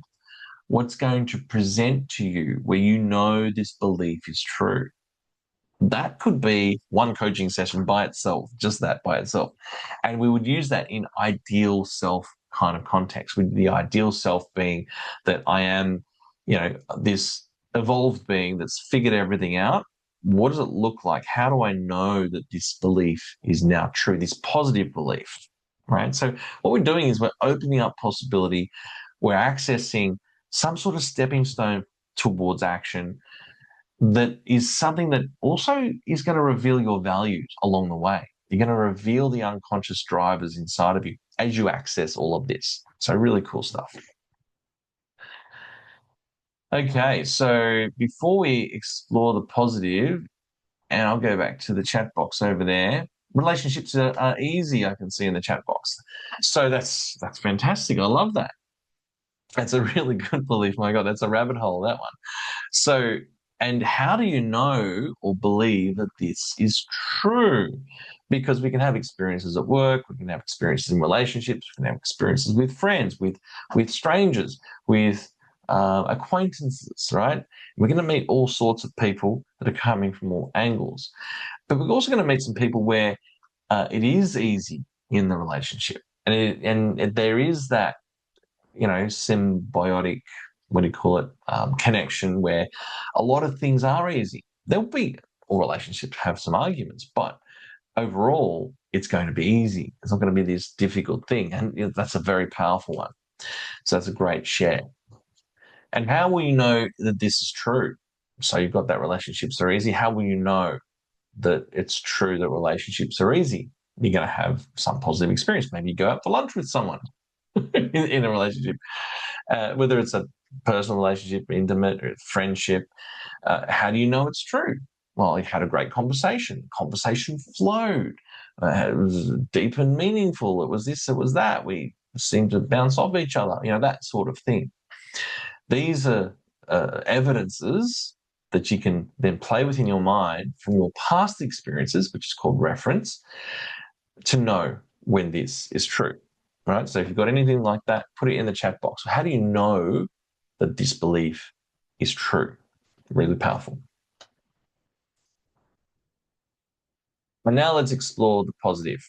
What's going to present to you where you know this belief is true? That could be one coaching session by itself, just that by itself. And we would use that in ideal self kind of context, with the ideal self being that I am, this evolved being that's figured everything out. What does it look like? How do I know that this belief is now true, this positive belief, right? So what we're doing is we're opening up possibility. We're accessing some sort of stepping stone towards action that is something that also is going to reveal your values along the way. You're going to reveal the unconscious drivers inside of you as you access all of this. So really cool stuff. Okay, so before we explore the positive, and I'll go back to the chat box over there. Relationships are easy, I can see in the chat box. So that's fantastic. I love that. That's a really good belief. My God, that's a rabbit hole, that one. So, and how do you know or believe that this is true? Because we can have experiences at work, we can have experiences in relationships, we can have experiences with friends, with strangers, with acquaintances, right? We're going to meet all sorts of people that are coming from all angles. But we're also going to meet some people where it is easy in the relationship. And there is that, symbiotic, what do you call it, connection where a lot of things are easy. There'll be, all relationships have some arguments, but overall, it's going to be easy. It's not going to be this difficult thing. And that's a very powerful one. So that's a great share. And how will you know that this is true? So you've got that relationships are easy. How will you know that it's true that relationships are easy? You're going to have some positive experience. Maybe you go out for lunch with someone in a relationship, whether it's a personal relationship, intimate, or friendship. How do you know it's true? Well, you had a great conversation. Conversation flowed. It was deep and meaningful. It was this, it was that. We seemed to bounce off each other, that sort of thing. These are evidences that you can then play with in your mind from your past experiences, which is called reference, to know when this is true, right? So if you've got anything like that, put it in the chat box. How do you know that this belief is true? Really powerful. And now let's explore the positive.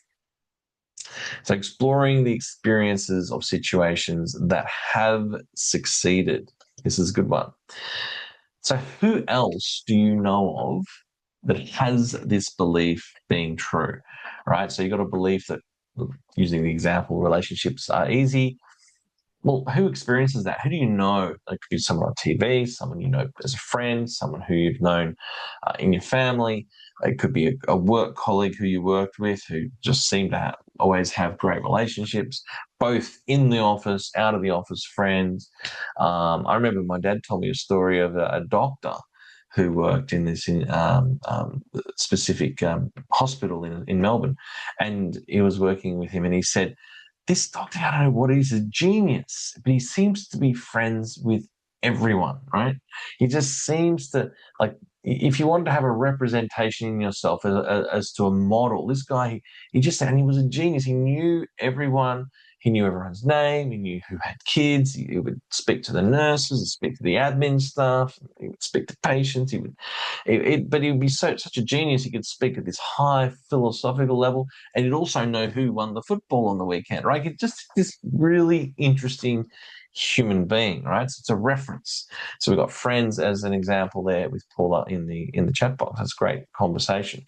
So exploring the experiences of situations that have succeeded. This is a good one. So who else do you know of that has this belief being true, right? So you've got a belief that, using the example, relationships are easy. Well, who experiences that? Who do you know? It could be someone on TV, someone you know as a friend, someone who you've known in your family. It could be a work colleague who you worked with who just seemed to always have great relationships, both in the office, out of the office, friends. I remember my dad told me a story of a doctor who worked in this specific hospital in Melbourne, and he was working with him, and he said, this doctor, I don't know what he's a genius, but he seems to be friends with everyone, right? He just seems to, like, if you wanted to have a representation in yourself as to a model, this guy, he just, and he was a genius. He knew everyone. He knew everyone's name. He knew who had kids. He would speak to the nurses, he'd speak to the admin staff. He would speak to patients. But he would be such a genius. He could speak at this high philosophical level, and he'd also know who won the football on the weekend, right? He's just this really interesting human being, right? So it's a reference. So we've got friends as an example there with Paula in the chat box. That's great conversation.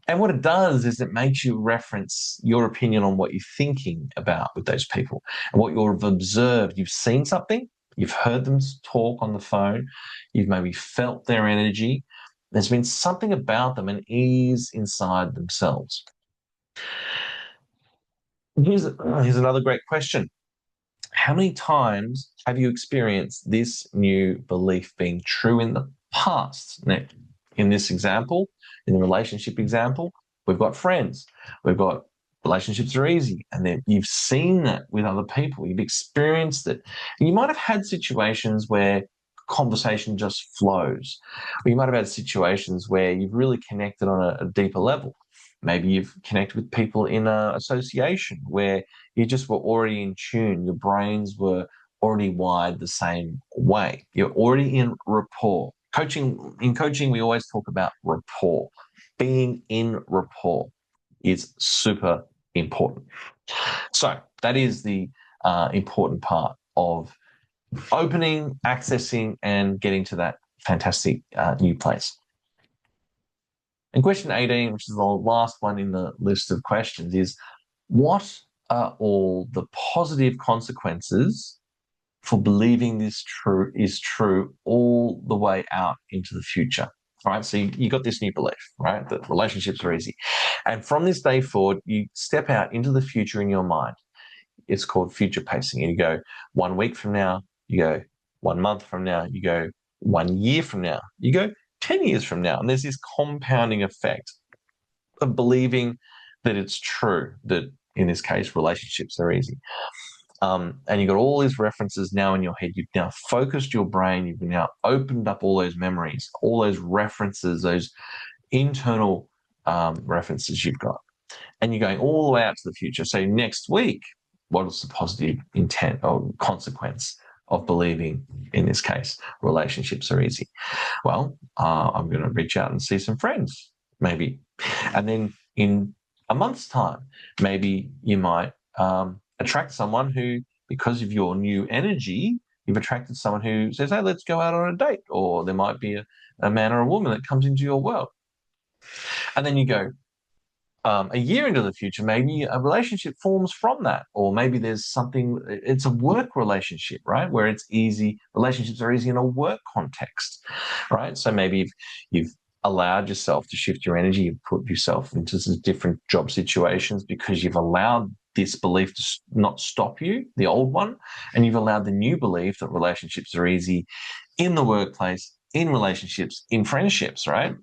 And what it does is it makes you reference your opinion on what you're thinking about with those people and what you've observed. You've seen something, you've heard them talk on the phone, you've maybe felt their energy. There's been something about them, an ease inside themselves. Here's another great question. How many times have you experienced this new belief being true in the past. Now, in this example, in the relationship example, we've got friends, we've got relationships are easy, and then you've seen that with other people, you've experienced it. And you might have had situations where conversation just flows, or you might have had situations where you've really connected on a deeper level. Maybe you've connected with people in an association where you just were already in tune, your brains were already wired the same way. You're already in rapport. In coaching, we always talk about rapport. Being in rapport is super important. So that is the important part of opening, accessing, and getting to that fantastic new place. And question 18, which is the last one in the list of questions, is what are all the positive consequences for believing this is true all the way out into the future? All right, so you got this new belief, right, that relationships are easy. And from this day forward, you step out into the future in your mind. It's called future pacing. And you go 1 week from now, you go 1 month from now, you go 1 year from now, you go 10 years from now. And there's this compounding effect of believing that it's true, that in this case, relationships are easy. And you've got all these references now in your head. You've now focused your brain. You've now opened up all those memories, all those references, those internal references you've got. And you're going all the way out to the future. So next week, what is the positive intent or consequence of believing, in this case, relationships are easy? Well, I'm going to reach out and see some friends, maybe. And then in a month's time, maybe you might attract someone who, because of your new energy, you've attracted someone who says, hey, let's go out on a date. Or there might be a man or a woman that comes into your world. And then you go, a year into the future, maybe a relationship forms from that, or maybe there's something, it's a work relationship, right, where it's easy, relationships are easy in a work context, right? So maybe you've allowed yourself to shift your energy, you've put yourself into some different job situations because you've allowed this belief to not stop you, the old one, and you've allowed the new belief that relationships are easy in the workplace, in relationships, in friendships, right,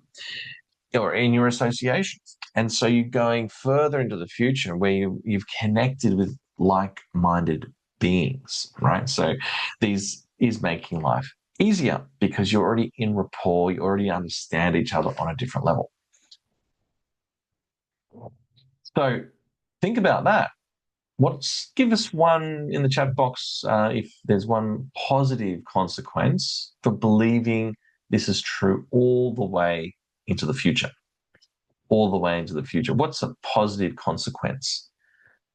or in your associations. And so you're going further into the future where you've connected with like-minded beings, right? So this is making life easier because you're already in rapport, you already understand each other on a different level. So think about that. Give us one in the chat box if there's one positive consequence for believing this is true all the way into the future. All the way into the future. What's a positive consequence?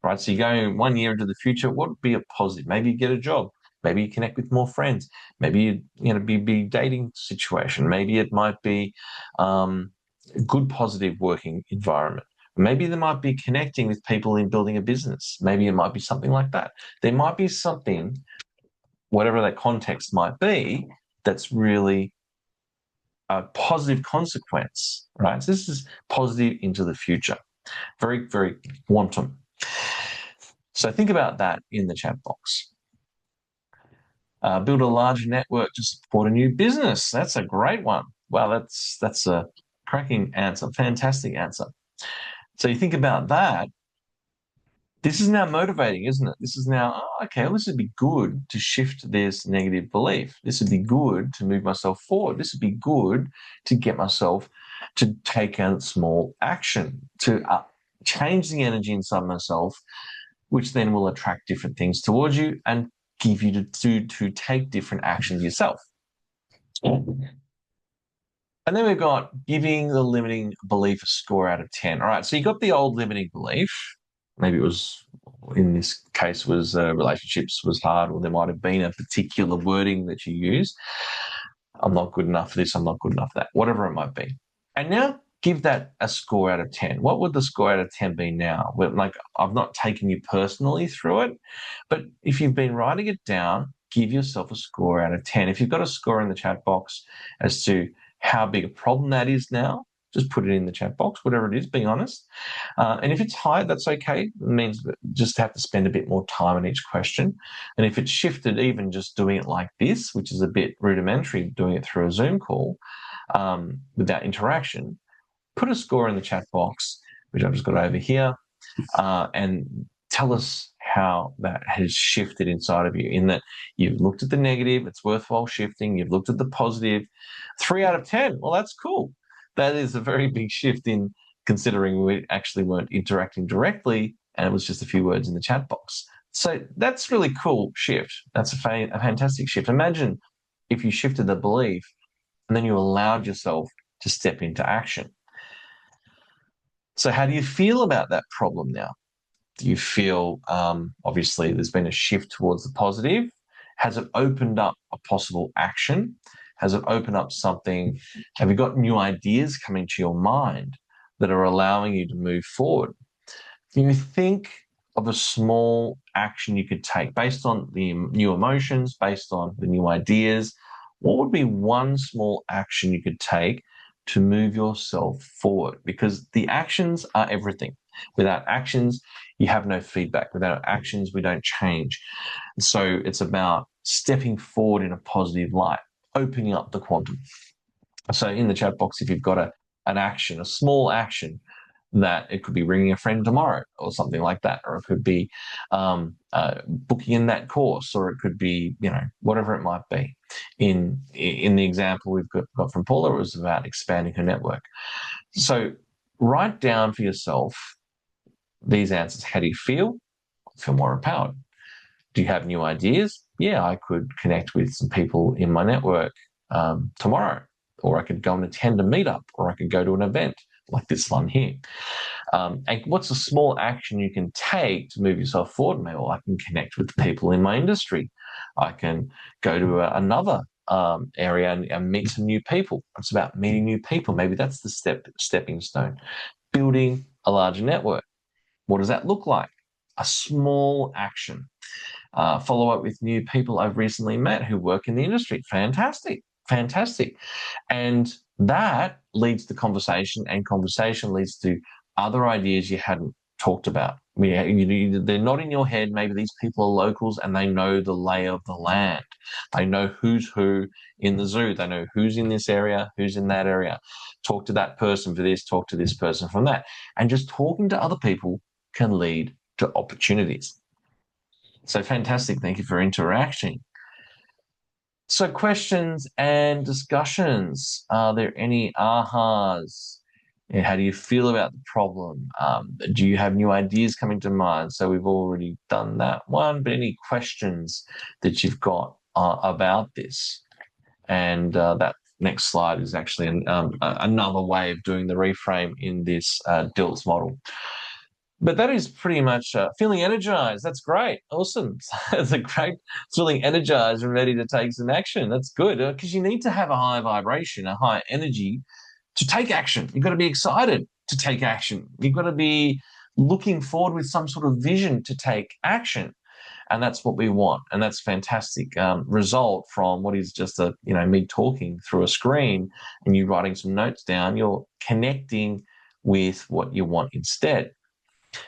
Right? So you're going 1 year into the future, what would be a positive? Maybe you get a job. Maybe you connect with more friends. Maybe you be dating situation. Maybe it might be a good positive working environment. Maybe there might be connecting with people in building a business. Maybe it might be something like that. There might be something, whatever that context might be, that's really a positive consequence, right? So this is positive into the future. Very, very quantum. So think about that in the chat box. Build a larger network to support a new business. That's a great one. Wow, that's a cracking answer, fantastic answer. So you think about that. This is now motivating, isn't it? This is now, okay, well, this would be good to shift this negative belief. This would be good to move myself forward. This would be good to get myself to take a small action, to change the energy inside myself, which then will attract different things towards you and give you to take different actions yourself. And then we've got giving the limiting belief a score out of 10. All right, so you got the old limiting belief. Maybe it was, in this case, was relationships was hard, or there might have been a particular wording that you use. I'm not good enough for this, I'm not good enough for that, whatever it might be. And now give that a score out of 10. What would the score out of 10 be now? Well, like, I've not taken you personally through it, but if you've been writing it down, give yourself a score out of 10. If you've got a score in the chat box as to how big a problem that is now, just put it in the chat box, whatever it is, be honest. And if it's high, that's okay. It means just have to spend a bit more time on each question. And if it's shifted, even just doing it like this, which is a bit rudimentary, doing it through a Zoom call without interaction, put a score in the chat box, which I've just got over here, and tell us how that has shifted inside of you, in that you've looked at the negative, it's worthwhile shifting, you've looked at the positive. 3 out of 10, well, that's cool. That is a very big shift in considering we actually weren't interacting directly and it was just a few words in the chat box. So that's really cool shift. That's a fantastic shift. Imagine if you shifted the belief and then you allowed yourself to step into action. So how do you feel about that problem now? Do you feel, obviously, there's been a shift towards the positive? Has it opened up a possible action? Has it opened up something? Have you got new ideas coming to your mind that are allowing you to move forward? Can you think of a small action you could take based on the new emotions, based on the new ideas? What would be one small action you could take to move yourself forward? Because the actions are everything. Without actions, you have no feedback. Without actions, we don't change. So it's about stepping forward in a positive light, opening up the quantum. So in the chat box, if you've got an action, a small action, that it could be ringing a friend tomorrow or something like that, or it could be booking in that course, or it could be, whatever it might be. In the example we've got from Paula, it was about expanding her network. So write down for yourself these answers. How do you feel? I feel more empowered. Do you have new ideas? Yeah, I could connect with some people in my network tomorrow, or I could go and attend a meetup, or I could go to an event like this one here. And what's a small action you can take to move yourself forward? Maybe I can connect with people in my industry. I can go to another area and meet some new people. It's about meeting new people. Maybe that's the stepping stone. Building a larger network. What does that look like? A small action. Follow up with new people I've recently met who work in the industry. Fantastic. And that leads to conversation, and conversation leads to other ideas you hadn't talked about. They're not in your head. Maybe these people are locals and they know the lay of the land. They know who's who in the zoo. They know who's in this area, who's in that area. Talk to that person for this, talk to this person from that. And just talking to other people can lead to opportunities. So fantastic. Thank you for interacting. So questions and discussions. Are there any ahas? How do you feel about the problem? Do you have new ideas coming to mind? So we've already done that one, but any questions that you've got about this? And that next slide is actually another way of doing the reframe in this Dilts model. But that is pretty much feeling energized. That's great. Awesome. It's a great feeling energized and ready to take some action. That's good, because you need to have a high vibration, a high energy to take action. You've got to be excited to take action. You've got to be looking forward with some sort of vision to take action. And that's what we want. And that's fantastic result from what is just me talking through a screen and you writing some notes down. You're connecting with what you want instead.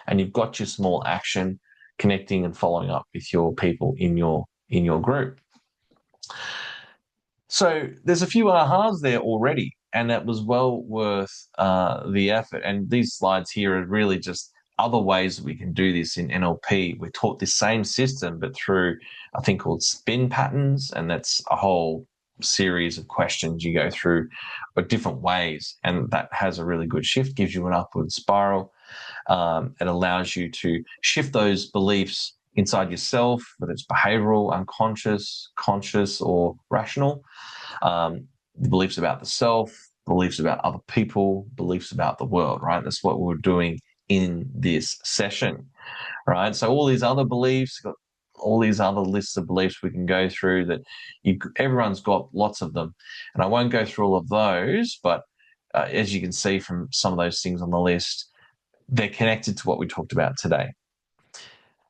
And you've got your small action, connecting and following up with your people in your group. So there's a few ahas there already, and that was well worth the effort. And these slides here are really just other ways that we can do this in NLP. We're taught this same system, but through a thing called spin patterns, and that's a whole series of questions you go through different ways, and that has a really good shift, gives you an upward spiral. It allows you to shift those beliefs inside yourself, whether it's behavioral, unconscious, conscious, or rational. Beliefs about the self, beliefs about other people, beliefs about the world, right? That's what we're doing in this session, right? So all these other beliefs, all these other lists of beliefs we can go through that everyone's got lots of them. And I won't go through all of those, but as you can see from some of those things on the list, they're connected to what we talked about today.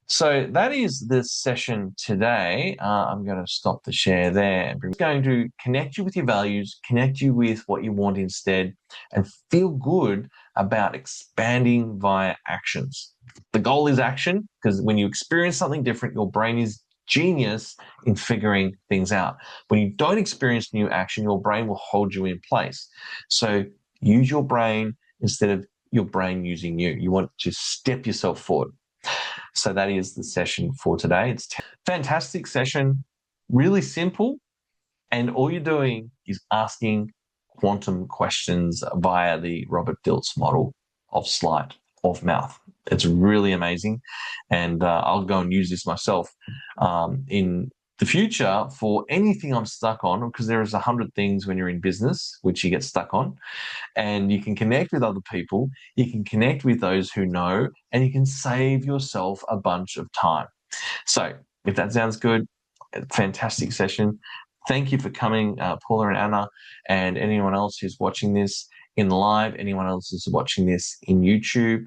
So that is the session today. I'm going to stop the share there. I'm going to connect you with your values, connect you with what you want instead, and feel good about expanding via actions. The goal is action, because when you experience something different, your brain is genius in figuring things out. When you don't experience new action, your brain will hold you in place. So use your brain instead of your brain using you. You want to step yourself forward. So that is the session for today. It's a fantastic session, really simple, and all you're doing is asking quantum questions via the Robert Dilts model of sleight of mouth. It's really amazing, and I'll go and use this myself in the future for anything I'm stuck on, because there is 100 things when you're in business which you get stuck on, and you can connect with other people, you can connect with those who know, and you can save yourself a bunch of time. So if that sounds good, fantastic session. Thank you for coming, Paula and Anna, and anyone else who's watching this in live, anyone else who's watching this in YouTube.